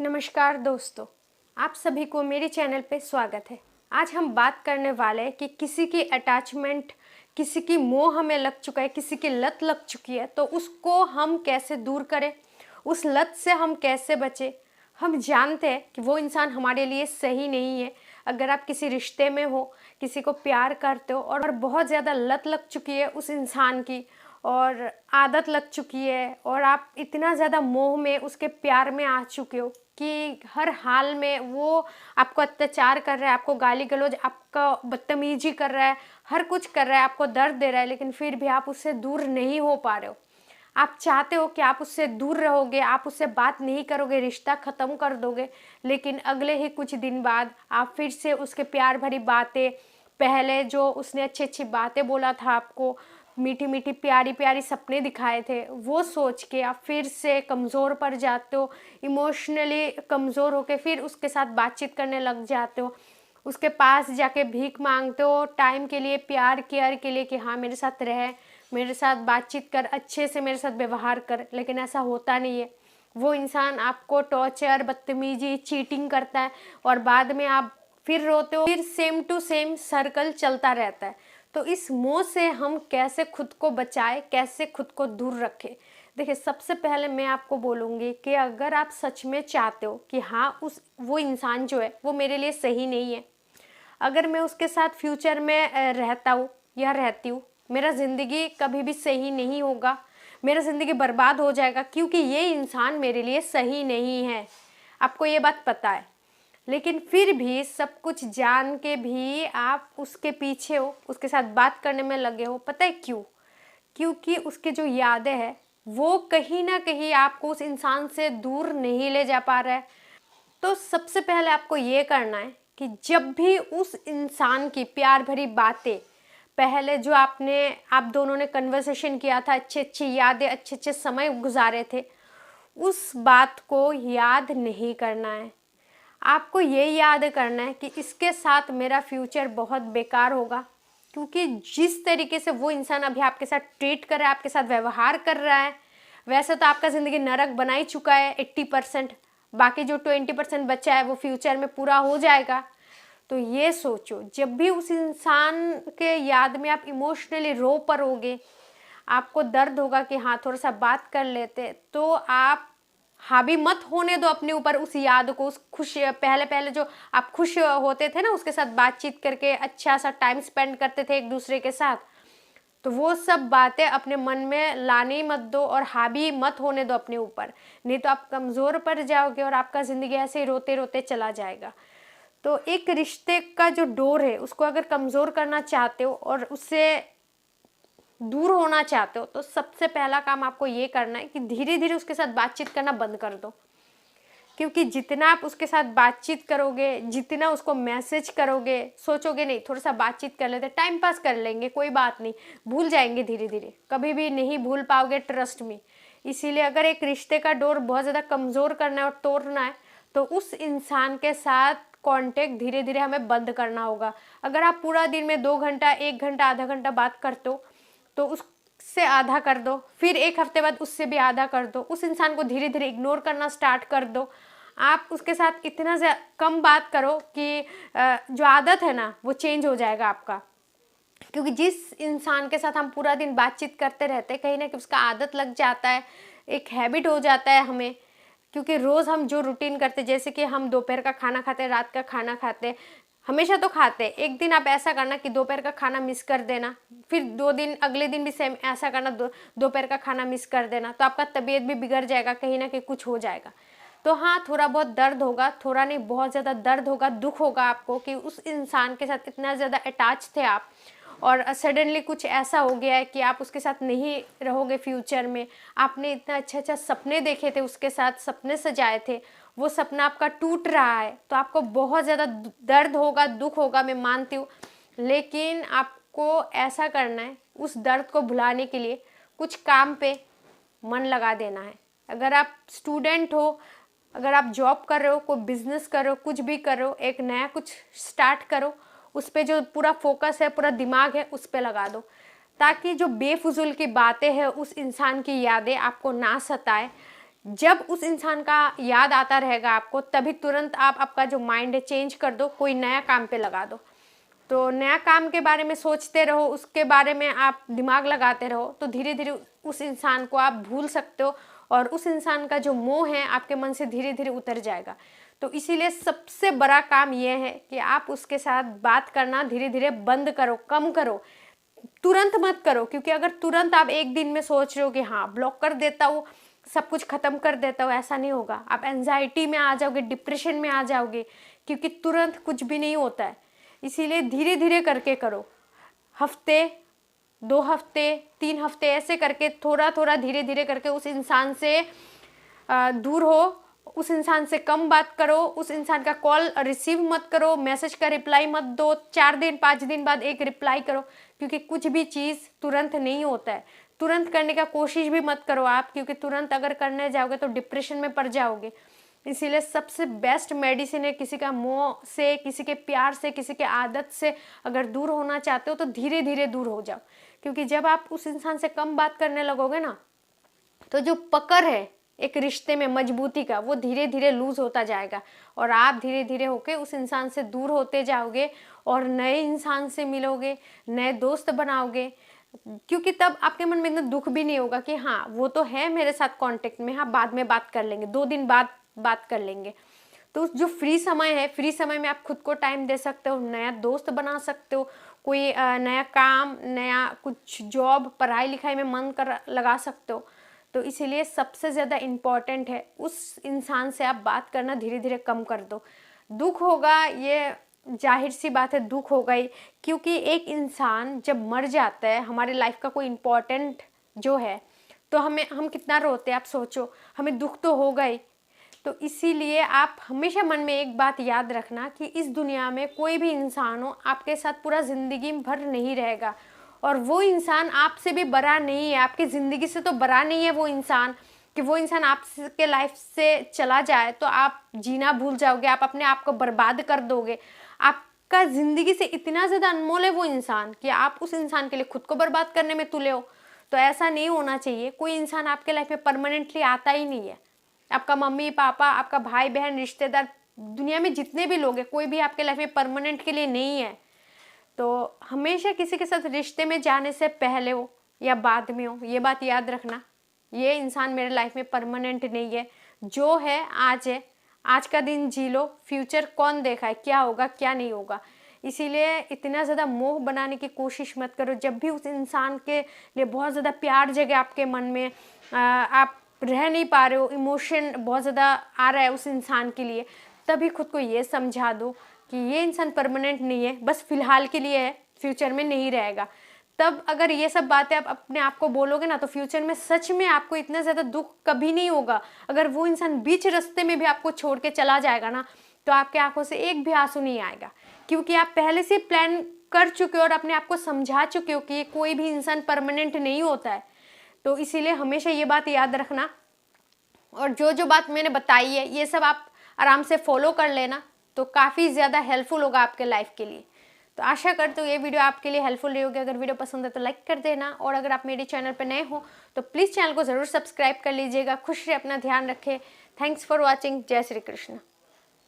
नमस्कार दोस्तों, आप सभी को मेरे चैनल पे स्वागत है। आज हम बात करने वाले हैं कि किसी की अटैचमेंट, किसी की मोह हमें लग चुका है, किसी की लत लग चुकी है, तो उसको हम कैसे दूर करें, उस लत से हम कैसे बचें। हम जानते हैं कि वो इंसान हमारे लिए सही नहीं है। अगर आप किसी रिश्ते में हो, किसी को प्यार करते हो और बहुत ज़्यादा लत लग चुकी है उस इंसान की और आदत लग चुकी है और आप इतना ज़्यादा मोह में उसके प्यार में आ चुके हो कि हर हाल में वो आपको अत्याचार कर रहा है, आपको गाली गलौज, आपका बदतमीजी कर रहा है, हर कुछ कर रहा है, आपको दर्द दे रहा है, लेकिन फिर भी आप उससे दूर नहीं हो पा रहे हो। आप चाहते हो कि आप उससे दूर रहोगे, आप उससे बात नहीं करोगे, रिश्ता ख़त्म कर दोगे, लेकिन अगले ही कुछ दिन बाद आप फिर से उसके प्यार भरी बातें, पहले जो उसने अच्छी अच्छी बातें बोला था आपको, मीठी मीठी प्यारी प्यारी सपने दिखाए थे, वो सोच के आप फिर से कमज़ोर पड़ जाते हो, इमोशनली कमज़ोर होके फिर उसके साथ बातचीत करने लग जाते हो, उसके पास जाके भीख मांगते हो टाइम के लिए, प्यार केयर के लिए कि हाँ मेरे साथ रह, मेरे साथ बातचीत कर, अच्छे से मेरे साथ व्यवहार कर, लेकिन ऐसा होता नहीं है। वो इंसान आपको टॉर्चर, बदतमीजी, चीटिंग करता है और बाद में आप फिर रोते हो, फिर सेम टू सेम सर्कल चलता रहता है। तो इस मोह से हम कैसे खुद को बचाएं, कैसे खुद को दूर रखें। देखिए, सबसे पहले मैं आपको बोलूँगी कि अगर आप सच में चाहते हो कि हाँ वो इंसान जो है वो मेरे लिए सही नहीं है, अगर मैं उसके साथ फ्यूचर में रहता हूँ या रहती हूँ, मेरा ज़िंदगी कभी भी सही नहीं होगा, मेरा ज़िंदगी बर्बाद हो जाएगा क्योंकि ये इंसान मेरे लिए सही नहीं है। आपको ये बात पता है, लेकिन फिर भी सब कुछ जान के भी आप उसके पीछे हो, उसके साथ बात करने में लगे हो। पता है क्यों? क्योंकि उसके जो यादें हैं वो कहीं ना कहीं आपको उस इंसान से दूर नहीं ले जा पा रहा है। तो सबसे पहले आपको ये करना है कि जब भी उस इंसान की प्यार भरी बातें, पहले जो आप दोनों ने कन्वर्सेशन किया था, अच्छी अच्छी यादें, अच्छे अच्छे समय गुजारे थे, उस बात को याद नहीं करना है। आपको ये याद करना है कि इसके साथ मेरा फ्यूचर बहुत बेकार होगा, क्योंकि जिस तरीके से वो इंसान अभी आपके साथ ट्रीट कर रहा है, आपके साथ व्यवहार कर रहा है, वैसे तो आपका ज़िंदगी नरक बना ही चुका है 80%। बाकी जो 20% बचा है वो फ्यूचर में पूरा हो जाएगा। तो ये सोचो, जब भी उस इंसान के याद में आप इमोशनली रो पड़ोगे, आपको दर्द होगा कि हाँ थोड़ा सा बात कर लेते, तो आप हावी मत होने दो अपने ऊपर उस याद को, उस खुश, पहले पहले जो आप खुश होते थे ना, उसके साथ बातचीत करके अच्छा सा टाइम स्पेंड करते थे एक दूसरे के साथ, तो वो सब बातें अपने मन में लाने मत दो और हावी मत होने दो अपने ऊपर, नहीं तो आप कमज़ोर पड़ जाओगे और आपका ज़िंदगी ऐसे ही रोते रोते चला जाएगा। तो एक रिश्ते का जो डोर है उसको अगर कमज़ोर करना चाहते हो और उससे दूर होना चाहते हो, तो सबसे पहला काम आपको ये करना है कि धीरे धीरे उसके साथ बातचीत करना बंद कर दो। क्योंकि जितना आप उसके साथ बातचीत करोगे, जितना उसको मैसेज करोगे, सोचोगे नहीं थोड़ा सा बातचीत कर लेते, टाइम पास कर लेंगे, कोई बात नहीं, भूल जाएंगे धीरे धीरे, कभी भी नहीं भूल पाओगे, ट्रस्ट में। इसीलिए अगर एक रिश्ते का डोर बहुत ज़्यादा कमज़ोर करना है और तोड़ना है, तो उस इंसान के साथ कांटेक्ट धीरे धीरे हमें बंद करना होगा। अगर आप पूरा दिन में 2 घंटा, 1 घंटा, आधा घंटा बात करते हो, तो उससे आधा कर दो, फिर एक हफ्ते बाद उससे भी आधा कर दो, उस इंसान को धीरे धीरे इग्नोर करना स्टार्ट कर दो। आप उसके साथ इतना कम बात करो कि जो आदत है ना वो चेंज हो जाएगा आपका। क्योंकि जिस इंसान के साथ हम पूरा दिन बातचीत करते रहते हैं, कहीं ना कहीं उसका आदत लग जाता है, एक हैबिट हो जाता है हमें। क्योंकि रोज़ हम जो रूटीन करते, जैसे कि हम दोपहर का खाना खाते हैं, रात का खाना खाते हैं, हमेशा तो खाते हैं, एक दिन आप ऐसा करना कि दोपहर का खाना मिस कर देना, फिर 2 दिन अगले दिन भी सेम ऐसा करना, दोपहर का खाना मिस कर देना, तो आपका तबीयत भी बिगड़ जाएगा, कहीं ना कहीं कुछ हो जाएगा। तो हाँ, थोड़ा बहुत दर्द होगा, थोड़ा नहीं बहुत ज़्यादा दर्द होगा, दुख होगा आपको कि उस इंसान के साथ इतना ज़्यादा अटैच थे आप और सडनली कुछ ऐसा हो गया है कि आप उसके साथ नहीं रहोगे फ्यूचर में। आपने इतना अच्छा अच्छा सपने देखे थे उसके साथ, सपने सजाए थे, वो सपना आपका टूट रहा है, तो आपको बहुत ज़्यादा दर्द होगा, दुख होगा, मैं मानती हूँ। लेकिन आपको ऐसा करना है, उस दर्द को भुलाने के लिए कुछ काम पे मन लगा देना है। अगर आप स्टूडेंट हो, अगर आप जॉब कर रहे हो, कोई बिजनेस कर रहे हो, कुछ भी कर रहे हो, एक नया कुछ स्टार्ट करो, उस पर जो पूरा फोकस है, पूरा दिमाग है, उस पर लगा दो, ताकि जो बेफुजुल की बातें हैं, उस इंसान की यादें आपको ना सताए। जब उस इंसान का याद आता रहेगा आपको, तभी तुरंत आप आपका जो माइंड है चेंज कर दो, कोई नया काम पे लगा दो। तो नया काम के बारे में सोचते रहो, उसके बारे में आप दिमाग लगाते रहो, तो धीरे धीरे उस इंसान को आप भूल सकते हो और उस इंसान का जो मोह है आपके मन से धीरे धीरे उतर जाएगा। तो इसीलिए सबसे बड़ा काम यह है कि आप उसके साथ बात करना धीरे धीरे बंद करो, कम करो, तुरंत मत करो। क्योंकि अगर तुरंत आप एक दिन में सोच रहे हो कि हाँ ब्लॉक कर देता हूँ, सब कुछ खत्म कर देता हूँ, ऐसा नहीं होगा। आप एंजाइटी में आ जाओगे, डिप्रेशन में आ जाओगे, क्योंकि तुरंत कुछ भी नहीं होता है। इसीलिए धीरे धीरे करके करो, हफ्ते, 2 हफ्ते, 3 हफ्ते, ऐसे करके थोड़ा थोड़ा धीरे धीरे करके उस इंसान से दूर हो, उस इंसान से कम बात करो, उस इंसान का कॉल रिसीव मत करो, मैसेज का रिप्लाई मत दो, 4 दिन 5 दिन बाद एक रिप्लाई करो। क्योंकि कुछ भी चीज़ तुरंत नहीं होता है, तुरंत करने का कोशिश भी मत करो आप, क्योंकि तुरंत अगर करने जाओगे तो डिप्रेशन में पड़ जाओगे। इसीलिए सबसे बेस्ट मेडिसिन है, किसी का मोह से, किसी के प्यार से, किसी के आदत से अगर दूर होना चाहते हो तो धीरे धीरे दूर हो जाओ। क्योंकि जब आप उस इंसान से कम बात करने लगोगे ना, तो जो पकड़ है एक रिश्ते में मजबूती का, वो धीरे धीरे लूज होता जाएगा और आप धीरे धीरे होके उस इंसान से दूर होते जाओगे और नए इंसान से मिलोगे, नए दोस्त बनाओगे। क्योंकि तब आपके मन में इतना दुख भी नहीं होगा कि हाँ वो तो है मेरे साथ कांटेक्ट में, हाँ बाद में बात कर लेंगे, 2 दिन बाद बात कर लेंगे। तो जो फ्री समय है, फ्री समय में आप खुद को टाइम दे सकते हो, नया दोस्त बना सकते हो, कोई नया काम, नया कुछ जॉब, पढ़ाई लिखाई में मन कर लगा सकते हो। तो इसीलिए सबसे ज़्यादा इम्पॉर्टेंट है उस इंसान से आप बात करना धीरे धीरे कम कर दो। दुख होगा, ये जाहिर सी बात है, दुख होगा ही। क्योंकि एक इंसान जब मर जाता है, हमारे लाइफ का कोई इम्पॉर्टेंट जो है, तो हम कितना रोते हैं आप सोचो, हमें दुख तो होगा ही। तो इसीलिए आप हमेशा मन में एक बात याद रखना कि इस दुनिया में कोई भी इंसान हो आपके साथ पूरा ज़िंदगी भर नहीं रहेगा, और वो इंसान आपसे भी बड़ा नहीं है, आपकी ज़िंदगी से तो बड़ा नहीं है वो इंसान। कि वो इंसान आपके लाइफ से चला जाए तो आप जीना भूल जाओगे, आप अपने आप को बर्बाद कर दोगे। आपका ज़िंदगी से इतना ज़्यादा अनमोल है वो इंसान कि आप उस इंसान के लिए खुद को बर्बाद करने में तुले हो। तो ऐसा नहीं होना चाहिए। कोई इंसान आपके लाइफ में परमानेंटली आता ही नहीं है। आपका मम्मी पापा, आपका भाई बहन, रिश्तेदार, दुनिया में जितने भी लोग हैं, कोई भी आपके लाइफ में परमानेंट के लिए नहीं है। तो हमेशा किसी के साथ रिश्ते में जाने से पहले हो या बाद में हो, ये बात याद रखना, ये इंसान मेरे लाइफ में परमानेंट नहीं है। जो है आज का दिन जी लो, फ्यूचर कौन देखा है, क्या होगा क्या नहीं होगा। इसीलिए इतना ज़्यादा मोह बनाने की कोशिश मत करो। जब भी उस इंसान के लिए बहुत ज़्यादा प्यार जगे आपके मन में, आप रह नहीं पा रहे हो, इमोशन बहुत ज़्यादा आ रहा है उस इंसान के लिए, तभी खुद को ये समझा दो कि ये इंसान परमानेंट नहीं है, बस फिलहाल के लिए है, फ्यूचर में नहीं रहेगा। तब अगर ये सब बातें आप अपने आप को बोलोगे ना, तो फ्यूचर में सच में आपको इतना ज़्यादा दुख कभी नहीं होगा। अगर वो इंसान बीच रास्ते में भी आपको छोड़ के चला जाएगा ना, तो आपके आंखों से एक भी आंसू नहीं आएगा, क्योंकि आप पहले से प्लान कर चुके हो और अपने आप को समझा चुके हो कि कोई भी इंसान परमानेंट नहीं होता है। तो इसीलिए हमेशा ये बात याद रखना, और जो बात मैंने बताई है ये सब आप आराम से फॉलो कर लेना, तो काफ़ी ज़्यादा हेल्पफुल होगा आपके लाइफ के लिए। तो आशा करती हूँ ये वीडियो आपके लिए हेल्पफुल रही होगी। अगर वीडियो पसंद है तो लाइक कर देना, और अगर आप मेरे चैनल पर नए हो तो प्लीज़ चैनल को ज़रूर सब्सक्राइब कर लीजिएगा। खुश रहे, अपना ध्यान रखें। Thanks for watching. जय श्री कृष्ण।